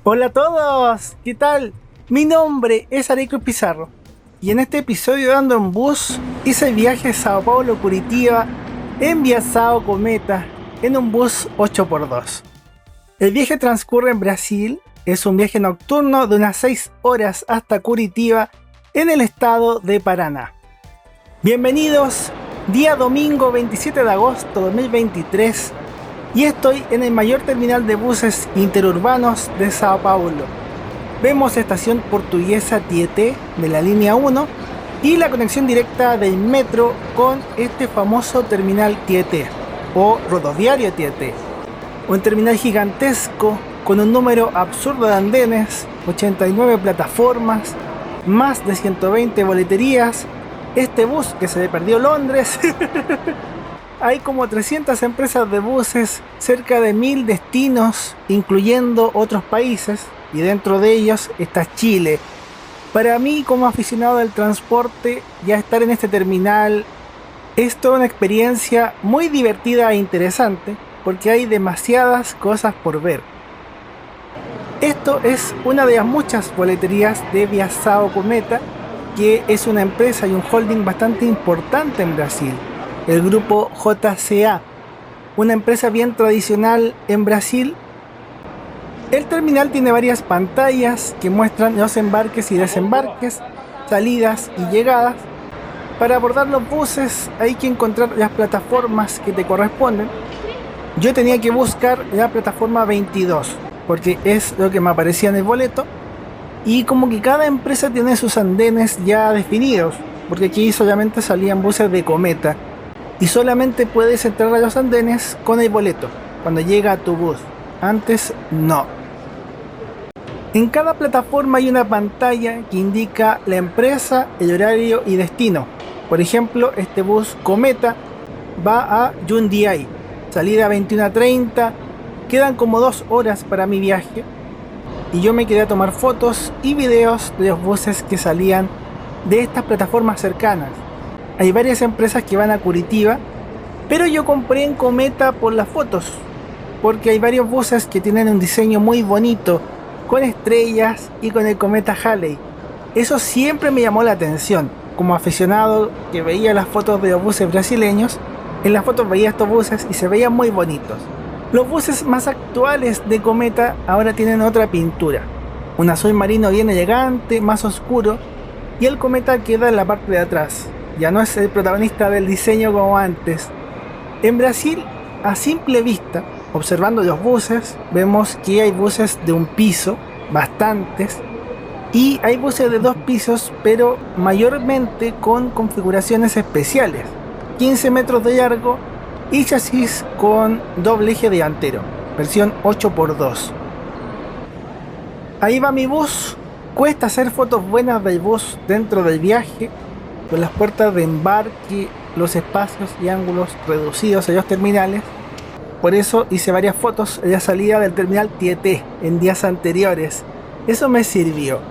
Hola a todos, ¿qué tal? Mi nombre es Areco Pizarro y en este episodio de Ando en Bus hice el viaje Sao Paulo-Curitiba en vía Sao Cometa en un bus 8x2. El viaje transcurre en Brasil, es un viaje nocturno de unas 6 horas hasta Curitiba en el estado de Paraná. Bienvenidos, día domingo 27 de agosto de 2023 y estoy en el mayor terminal de buses interurbanos de Sao Paulo. Vemos la estación portuguesa Tietê de la línea 1 y la conexión directa del metro con este famoso terminal Tietê o rodoviario Tietê. Un terminal gigantesco con un número absurdo de andenes, 89 plataformas, más de 120 boleterías. Este bus que se le perdió Londres. Hay como 300 empresas de buses, cerca de 1000 destinos, incluyendo otros países, y dentro de ellos está Chile. Para mí, como aficionado del transporte, ya estar en este terminal es toda una experiencia muy divertida e interesante, porque hay demasiadas cosas por ver. Esto es una de las muchas boleterías de Via Sao Cometa, que es una empresa y un holding bastante importante en Brasil. El grupo JCA, una empresa bien tradicional en Brasil. El terminal tiene varias pantallas que muestran los embarques y desembarques, salidas y llegadas. Para abordar los buses hay que encontrar las plataformas que te corresponden. Yo tenía que buscar la plataforma 22, porque es lo que me aparecía en el boleto. Y como que cada empresa tiene sus andenes ya definidos, porque aquí solamente salían buses de Cometa. Y solamente puedes entrar a los andenes con el boleto, cuando llega a tu bus. Antes no. En cada plataforma hay una pantalla que indica la empresa, el horario y destino. Por ejemplo, este bus Cometa va a Jundiaí, salida 21:30. Quedan como 2 horas para mi viaje. Y yo me quedé a tomar fotos y videos de los buses que salían de estas plataformas cercanas. Hay varias empresas que van a Curitiba, pero yo compré en Cometa por las fotos, porque hay varios buses que tienen un diseño muy bonito, con estrellas y con el cometa Halley. Eso siempre me llamó la atención. Como aficionado que veía las fotos de los buses brasileños, en las fotos veía estos buses y se veían muy bonitos. Los buses más actuales de Cometa ahora tienen otra pintura, un azul marino bien elegante, más oscuro, y el Cometa queda en la parte de atrás. Ya no es el protagonista del diseño como antes. En Brasil, a simple vista, observando los buses, vemos que hay buses de un piso, bastantes, y hay buses de 2 pisos, pero mayormente con configuraciones especiales, 15 metros de largo y chasis con doble eje delantero, versión 8x2. Ahí va mi bus. Cuesta hacer fotos buenas del bus dentro del viaje, con las puertas de embarque, los espacios y ángulos reducidos en los terminales. Por eso hice varias fotos en la salida del terminal Tietê en días anteriores. Eso me sirvió.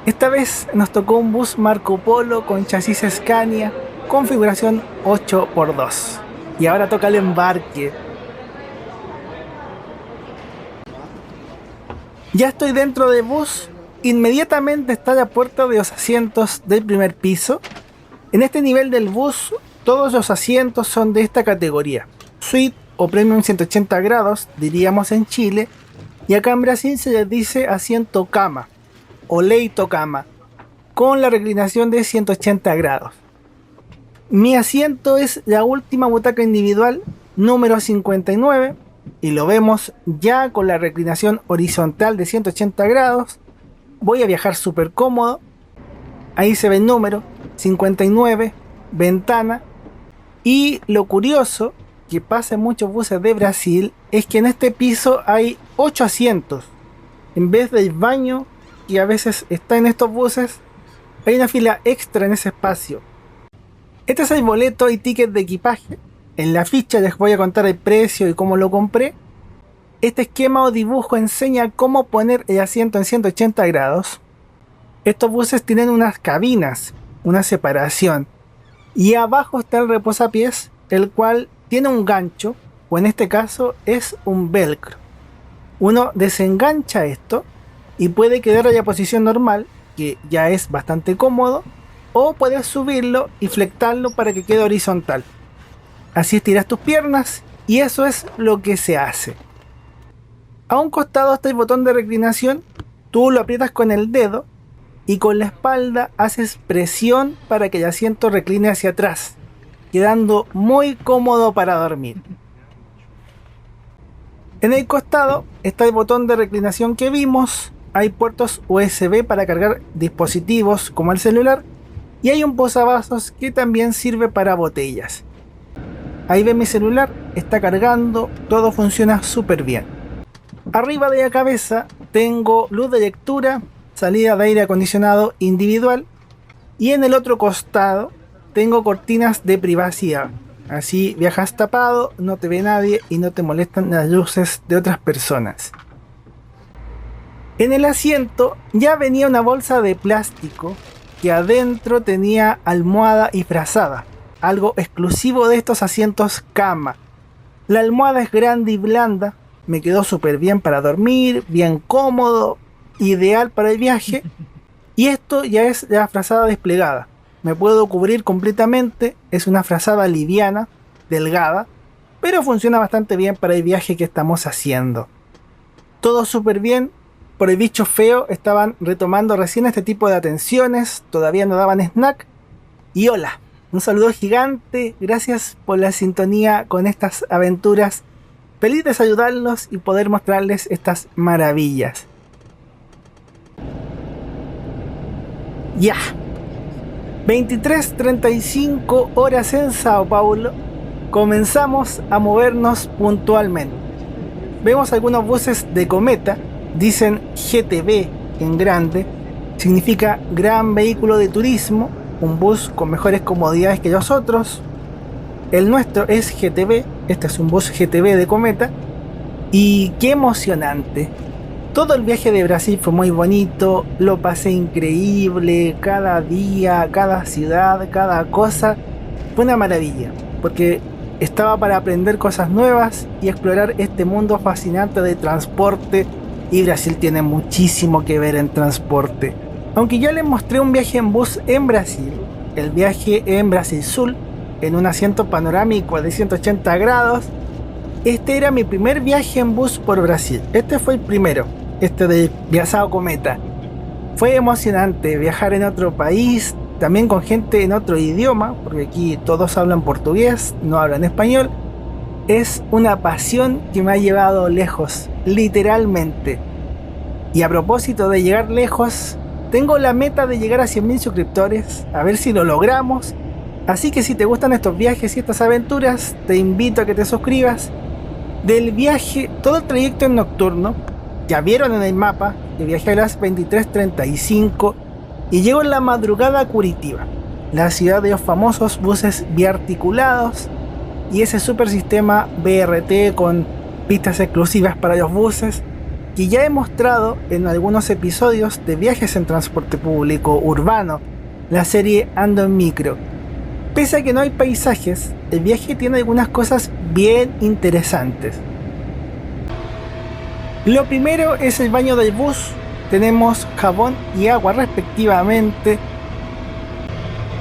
Esta vez nos tocó un bus Marco Polo con chasis Scania, configuración 8x2. Y ahora toca el embarque. Ya estoy dentro del bus. Inmediatamente está la puerta de los asientos del primer piso. En este nivel del bus, todos los asientos son de esta categoría: Suite o Premium 180 grados, diríamos en Chile, y acá en Brasil se les dice asiento cama o leito cama, con la reclinación de 180 grados. Mi asiento es la última butaca individual, número 59, y lo vemos ya con la reclinación horizontal de 180 grados. Voy a viajar súper cómodo. Ahí se ve el número 59, ventana. Y lo curioso que pasa en muchos buses de Brasil es que en este piso hay 8 asientos. En vez del baño que a veces está en estos buses, hay una fila extra en ese espacio. Este es el boleto y ticket de equipaje. En la ficha les voy a contar el precio y cómo lo compré. Este esquema o dibujo enseña cómo poner el asiento en 180 grados. Estos buses tienen unas cabinas, una separación. Y abajo está el reposapiés, el cual tiene un gancho, o en este caso es un velcro. Uno desengancha esto y puede quedar a la posición normal, que ya es bastante cómodo, o puedes subirlo y flectarlo para que quede horizontal. Así estiras tus piernas y eso es lo que se hace. A un costado está el botón de reclinación, tú lo aprietas con el dedo y con la espalda haces presión para que el asiento recline hacia atrás, quedando muy cómodo para dormir. En el costado está el botón de reclinación que vimos, hay puertos USB para cargar dispositivos como el celular y hay un posavasos que también sirve para botellas. Ahí ven mi celular, está cargando, todo funciona súper bien. Arriba de la cabeza tengo luz de lectura, salida de aire acondicionado individual y en el otro costado tengo cortinas de privacidad. Así viajas tapado, no te ve nadie y no te molestan las luces de otras personas. En el asiento ya venía una bolsa de plástico que adentro tenía almohada y frazada, algo exclusivo de estos asientos cama. La almohada es grande y blanda, me quedó súper bien para dormir, bien cómodo, ideal para el viaje. Y esto ya es la frazada desplegada. Me puedo cubrir completamente, es una frazada liviana, delgada, pero funciona bastante bien para el viaje que estamos haciendo. Todo súper bien, por el bicho feo estaban retomando recién este tipo de atenciones, todavía no daban snack. Y hola, un saludo gigante, gracias por la sintonía con estas aventuras. Feliz de ayudarlos y poder mostrarles estas maravillas. Ya. 23:35 horas en Sao Paulo. Comenzamos a movernos puntualmente. Vemos algunos buses de Cometa. Dicen GTV en grande. Significa gran vehículo de turismo. Un bus con mejores comodidades que los otros. El nuestro es GTV. Este es un bus GTV de Cometa. Y qué emocionante. Todo el viaje de Brasil fue muy bonito, lo pasé increíble, cada día, cada ciudad, cada cosa, fue una maravilla, porque estaba para aprender cosas nuevas y explorar este mundo fascinante de transporte, y Brasil tiene muchísimo que ver en transporte. Aunque ya les mostré un viaje en bus en Brasil, el viaje en Brasil Sul, en un asiento panorámico de 180 grados, este era mi primer viaje en bus por Brasil, este fue el primero. Este de Viaçao Cometa. Fue emocionante viajar en otro país, también con gente en otro idioma, porque aquí todos hablan portugués, no hablan español. Es una pasión que me ha llevado lejos, literalmente. Y a propósito de llegar lejos, tengo la meta de llegar a 100.000 suscriptores, a ver si lo logramos. Así que si te gustan estos viajes y estas aventuras, te invito a que te suscribas. Del viaje, todo el trayecto es nocturno. Ya vieron en el mapa que viajé a las 23:35 y llego en la madrugada a Curitiba, la ciudad de los famosos buses biarticulados y ese super sistema BRT con pistas exclusivas para los buses que ya he mostrado en algunos episodios de viajes en transporte público urbano, la serie Ando en Micro. Pese a que no hay paisajes, el viaje tiene algunas cosas bien interesantes. Lo primero es el baño del bus. Tenemos jabón y agua respectivamente.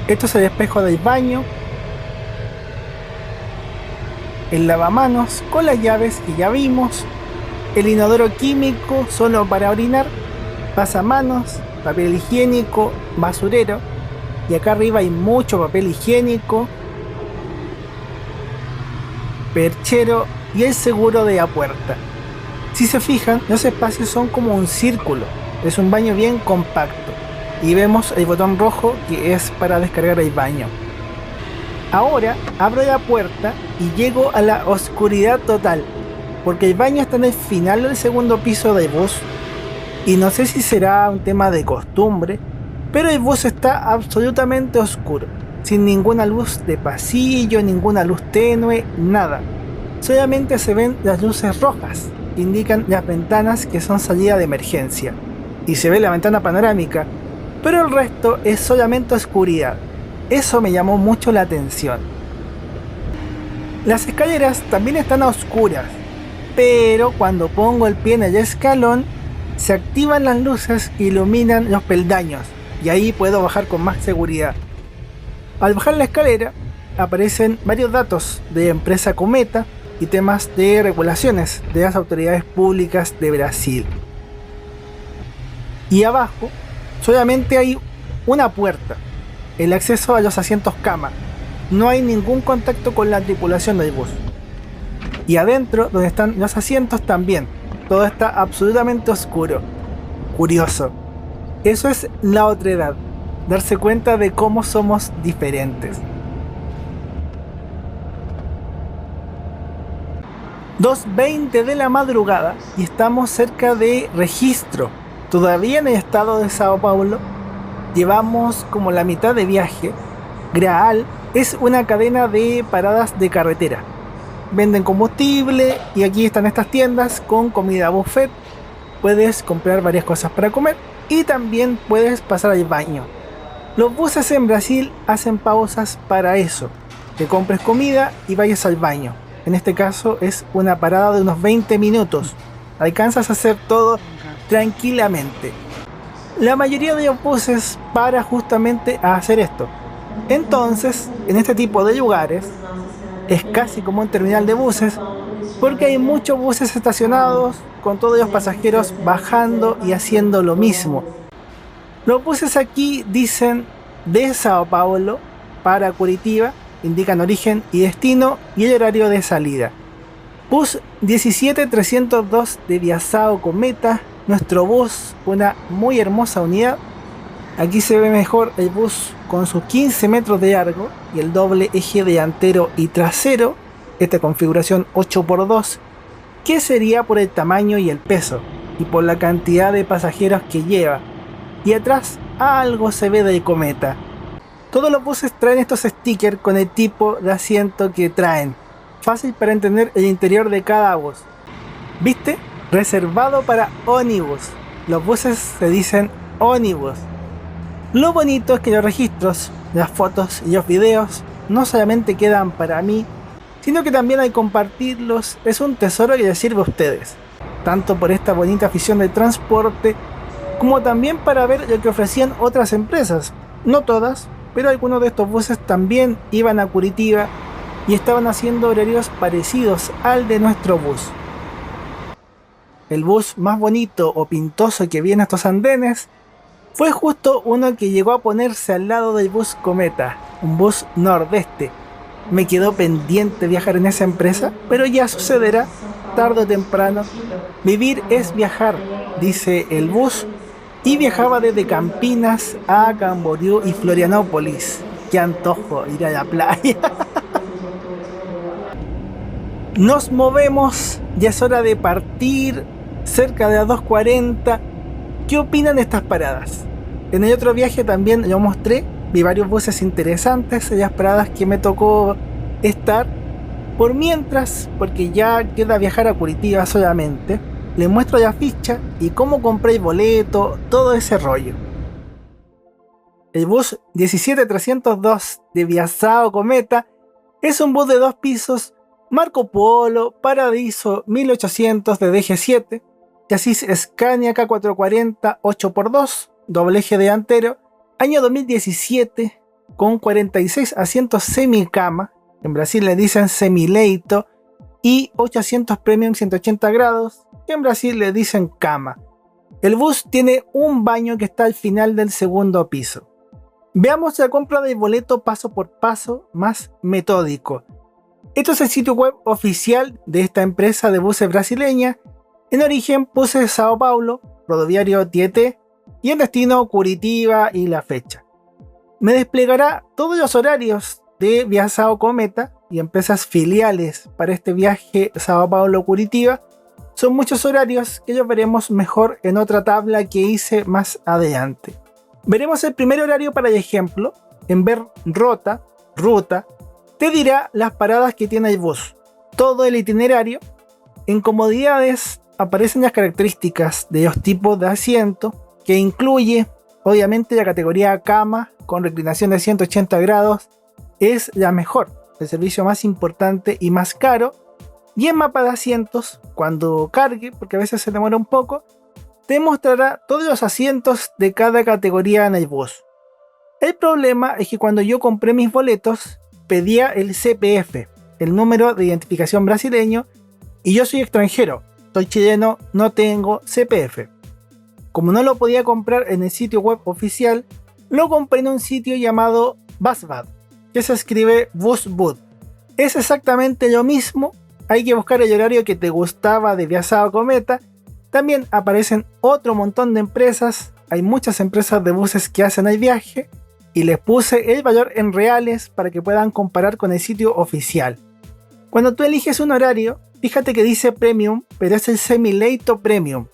Esto es el espejo del baño. El lavamanos con las llaves que ya vimos. El inodoro químico solo para orinar. Pasamanos, papel higiénico, basurero. Y acá arriba hay mucho papel higiénico, perchero y el seguro de la puerta. Si se fijan, los espacios son como un círculo, es un baño bien compacto y vemos el botón rojo que es para descargar el baño. Ahora abro la puerta y llego a la oscuridad total, porque el baño está en el final del segundo piso del bus y no sé si será un tema de costumbre, pero el bus está absolutamente oscuro, sin ninguna luz de pasillo, ninguna luz tenue, nada. Solamente se ven las luces rojas. Indican las ventanas que son salida de emergencia y se ve la ventana panorámica, pero el resto es solamente oscuridad. Eso me llamó mucho la atención. Las escaleras también están a oscuras, pero cuando pongo el pie en el escalón se activan las luces que iluminan los peldaños y ahí puedo bajar con más seguridad. Al bajar la escalera aparecen varios datos de empresa Cometa y temas de regulaciones de las autoridades públicas de Brasil. Y abajo solamente hay una puerta, el acceso a los asientos cama. No hay ningún contacto con la tripulación del bus. Y adentro, donde están los asientos, también todo está absolutamente oscuro. Curioso. Eso es la otredad, darse cuenta de cómo somos diferentes. 2:20 de la madrugada y estamos cerca de Registro, todavía en el estado de Sao Paulo. Llevamos como la mitad de viaje. Graal es una cadena de paradas de carretera. Venden combustible y aquí están estas tiendas con comida buffet. Puedes comprar varias cosas para comer y también puedes pasar al baño. Los buses en Brasil hacen pausas para eso, que compres comida y vayas al baño. En este caso es una parada de unos 20 minutos. Alcanzas a hacer todo tranquilamente. La mayoría de los buses para justamente a hacer esto. Entonces, en este tipo de lugares, es casi como un terminal de buses, porque hay muchos buses estacionados con todos los pasajeros bajando y haciendo lo mismo. Los buses aquí dicen de Sao Paulo para Curitiba, indican origen y destino y el horario de salida. Bus 17302 de Viasao Cometa, nuestro bus, una muy hermosa unidad. Aquí se ve mejor el bus con sus 15 metros de largo y el doble eje delantero y trasero, esta configuración 8x2, que sería por el tamaño y el peso y por la cantidad de pasajeros que lleva. Y atrás algo se ve del Cometa. Todos los buses traen estos stickers con el tipo de asiento que traen. Fácil para entender el interior de cada bus. ¿Viste? Reservado para ónibus. Los buses se dicen ónibus. Lo bonito es que los registros, las fotos y los videos no solamente quedan para mí, sino que también al compartirlos es un tesoro que les sirve a ustedes, tanto por esta bonita afición del transporte, como también para ver lo que ofrecían otras empresas. No todas, pero algunos de estos buses también iban a Curitiba y estaban haciendo horarios parecidos al de nuestro bus. El bus más bonito o pintoso que vi en estos andenes fue justo uno que llegó a ponerse al lado del bus Cometa, un bus nordeste. Me quedó pendiente viajar en esa empresa, pero ya sucederá tarde o temprano. Vivir es viajar, dice el bus, y viajaba desde Campinas a Camboriú y Florianópolis. Qué antojo ir a la playa. Nos movemos, ya es hora de partir, cerca de las 2:40. ¿Qué opinan de estas paradas? En el otro viaje también lo mostré, vi varios buses interesantes en las paradas que me tocó estar. Por mientras, porque ya queda viajar a Curitiba solamente, les muestro la ficha y cómo compré el boleto, todo ese rollo. El bus 17302 de Viasao Cometa es un bus de 2 pisos, Marco Polo, Paradiso 1800 de DG7, chasis Scania K440 8x2, doble eje delantero, año 2017, con 46 asientos semicama, en Brasil le dicen semileito, y 8 asientos premium 180 grados, que en Brasil le dicen cama. El bus tiene un baño que está al final del segundo piso. Veamos la compra del boleto paso por paso, más metódico. Esto es el sitio web oficial de esta empresa de buses brasileña. En origen Buses de Sao Paulo, rodoviario Tietê, y en destino Curitiba y la fecha. Me desplegará todos los horarios de Viasao Cometa y empresas filiales para este viaje Sao Paulo-Curitiba. Son muchos horarios que los veremos mejor en otra tabla que hice más adelante. Veremos el primer horario para el ejemplo. En ver ruta, te dirá las paradas que tiene el bus, todo el itinerario. En comodidades aparecen las características de los tipos de asiento, que incluye obviamente la categoría cama con reclinación de 180 grados, es la mejor, el servicio más importante y más caro. Y en mapa de asientos, cuando cargue, porque a veces se demora un poco, te mostrará todos los asientos de cada categoría en el bus. El problema es que cuando yo compré mis boletos, pedía el CPF, el número de identificación brasileño, y yo soy extranjero, soy chileno, no tengo CPF. Como no lo podía comprar en el sitio web oficial, lo compré en un sitio llamado Busbud, que se escribe Busbud. Es exactamente lo mismo, hay que buscar el horario que te gustaba de Viasao Cometa. También aparecen otro montón de empresas, hay muchas empresas de buses que hacen el viaje, y les puse el valor en reales para que puedan comparar con el sitio oficial. Cuando tú eliges un horario, fíjate que dice Premium, pero es el Semileito Premium.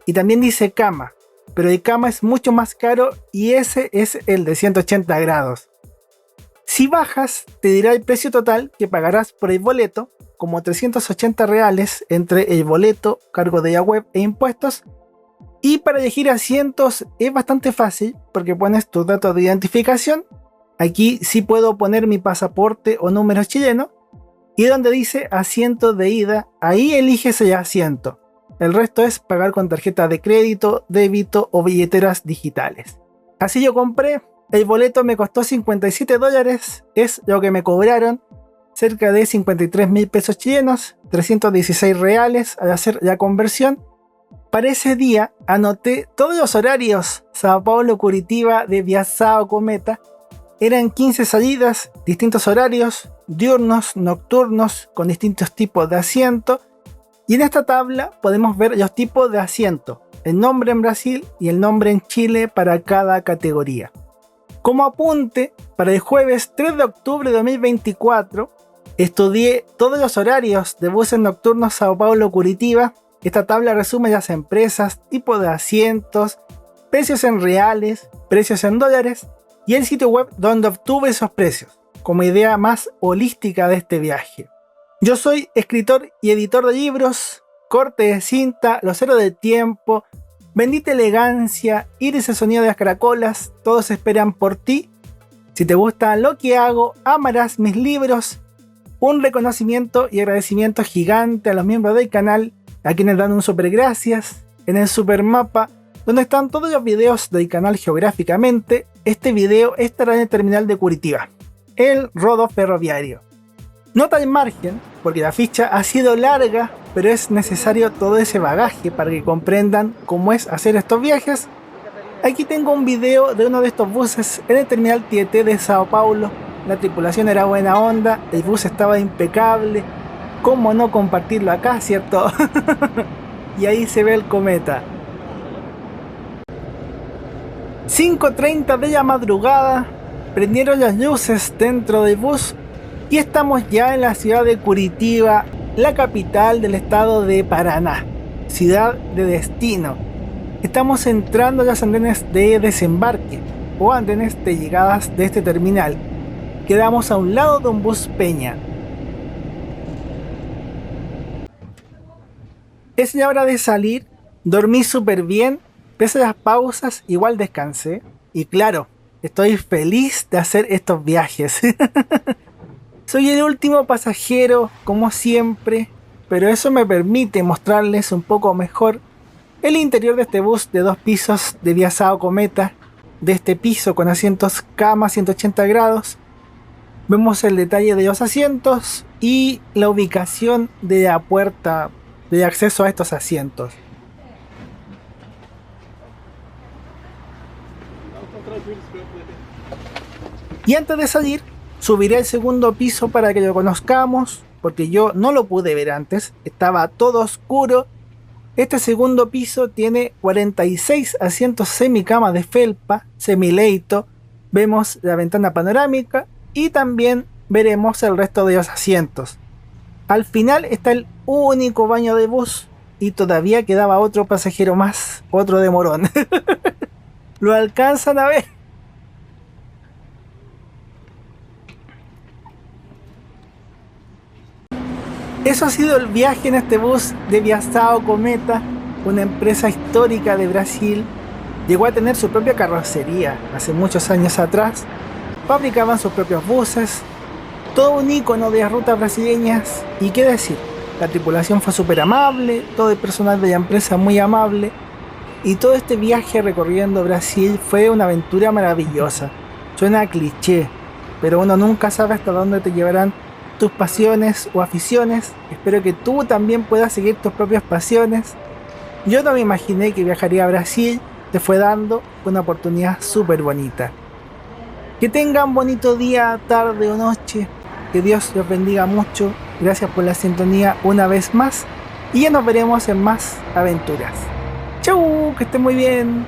Y también dice Cama, pero el Cama es mucho más caro y ese es el de 180 grados. Si bajas, te dirá el precio total que pagarás por el boleto, como 380 reales entre el boleto, cargo de la web e impuestos. Y para elegir asientos es bastante fácil porque pones tus datos de identificación. Aquí sí puedo poner mi pasaporte o número chileno. Y donde dice asiento de ida, ahí eliges el asiento. El resto es pagar con tarjeta de crédito, débito o billeteras digitales. Así yo compré. El boleto me costó $57. Es lo que me cobraron. Cerca de 53.000 pesos chilenos. 316 reales al hacer la conversión. Para ese día anoté todos los horarios Sao Paulo-Curitiba de Viasao Cometa. Eran 15 salidas, distintos horarios, diurnos, nocturnos, con distintos tipos de asiento. Y en esta tabla podemos ver los tipos de asiento, el nombre en Brasil y el nombre en Chile para cada categoría. Como apunte, para el jueves 3 de octubre de 2024, estudié todos los horarios de buses nocturnos Sao Paulo-Curitiba. Esta tabla resume las empresas, tipo de asientos, precios en reales, precios en dólares y el sitio web donde obtuve esos precios, como idea más holística de este viaje. Yo soy escritor y editor de libros, Corte de cinta, Los héroes del tiempo, Bendita elegancia, Iris el sonido de las caracolas, Todos esperan por ti. Si te gusta lo que hago, amarás mis libros. Un reconocimiento y agradecimiento gigante a los miembros del canal, a quienes dan un super gracias. En el super mapa, donde están todos los videos del canal geográficamente, este video estará en el terminal de Curitiba, el rodo ferroviario. Nota al margen, porque la ficha ha sido larga, pero es necesario todo ese bagaje para que comprendan cómo es hacer estos viajes. Aquí tengo un video de uno de estos buses en el terminal Tietê de Sao Paulo. La tripulación era buena onda, el bus estaba impecable. ¿Cómo no compartirlo acá, cierto? Y ahí se ve el cometa. 5:30 de la madrugada, prendieron las luces dentro del bus y estamos ya en la ciudad de Curitiba, la capital del estado de Paraná, ciudad de destino. Estamos entrando a los andenes de desembarque o andenes de llegadas de este terminal. Quedamos a un lado de un bus Peña. Es la hora de salir, dormí súper bien, pese a las pausas igual descansé. Y claro, estoy feliz de hacer estos viajes. Soy el último pasajero, como siempre, pero eso me permite mostrarles un poco mejor el interior de este bus de 2 pisos de Viasao Cometa. De este piso con asientos cama 180 grados. Vemos el detalle de los asientos y la ubicación de la puerta de acceso a estos asientos. Y antes de salir, subiré al segundo piso para que lo conozcamos, porque yo no lo pude ver antes, estaba todo oscuro. Este segundo piso tiene 46 asientos semicama de felpa, semileito. Vemos la ventana panorámica y también veremos el resto de los asientos. Al final está el único baño de bus y todavía quedaba otro pasajero más, otro demorón. ¿Lo alcanzan a ver? Eso ha sido el viaje en este bus de Viasao Cometa, una empresa histórica de Brasil. Llegó a tener su propia carrocería hace muchos años atrás. Fabricaban sus propios buses, todo un icono de las rutas brasileñas. Y qué decir, la tripulación fue súper amable, todo el personal de la empresa muy amable. Y todo este viaje recorriendo Brasil fue una aventura maravillosa. Suena a cliché, pero uno nunca sabe hasta dónde te llevarán tus pasiones o aficiones. Espero que tú también puedas seguir tus propias pasiones. Yo no me imaginé que viajaría a Brasil, te fue dando una oportunidad súper bonita. Que tengan bonito día, tarde o noche. Que Dios los bendiga mucho. Gracias por la sintonía una vez más. Y ya nos veremos en más aventuras. ¡Chau! Que estén muy bien.